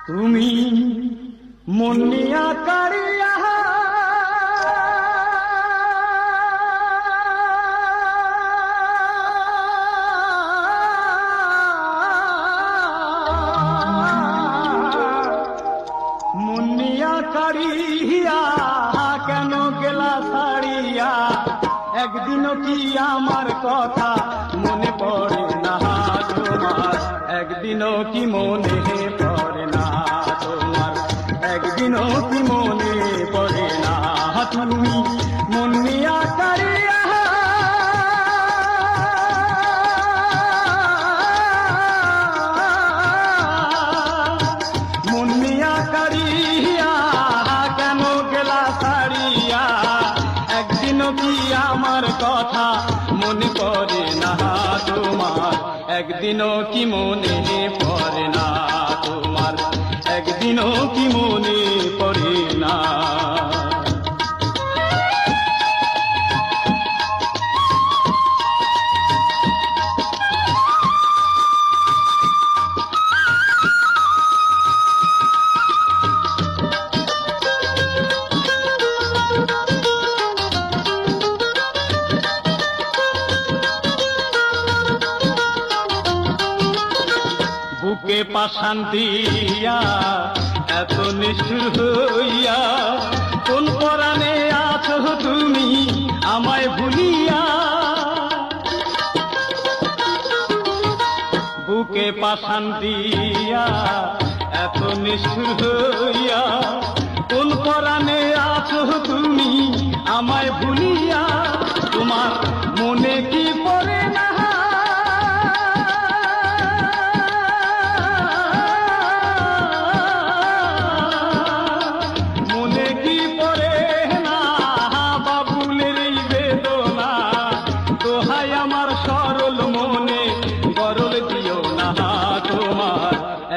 তুমি মনিয়া কারিয়া মনিয়া কারিয়া কেন গেলা ছাড়িয়া একদিনও কি আমার কথা মনে পড়ে না তোমার একদিনও কি মনে পড়ে না তোমার একদিনও কি মনে পড়ে না তুমি মনিয়া কারিয়া মনিয়া কারিয়া কেন গেলা ছাড়িয়া একদিনও কি আমার কথা মনে পড়ে না তোমার একদিনও কি মনে পড়ে না তোমার একদিনও কি মনে পড়ে না বুকে পাশান দিয়া এত নিষ্ঠুর হইয়া কোন পরাণে আছো তুমি আমায় ভুলিয়া বুকে পাশান দিয়া এত নিষ্ঠুর হইয়া কোন পরাণে আছো তুমি আমায় ভুলিয়া তোমার মনে কি পড়ে না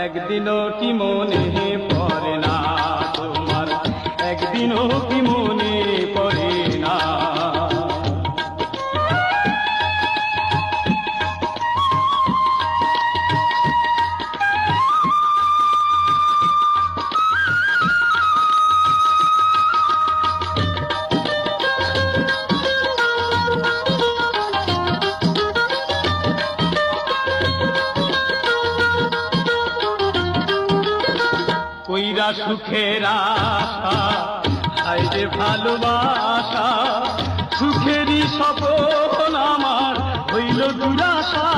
একদিনও কি মনে পড়ে না তোমার একদিনও কি মনে পড়ে না কইরা সুখের আশা হাইরে ভালোবাসা সুখেরই স্বপ্ন আমার হইল দুরাশা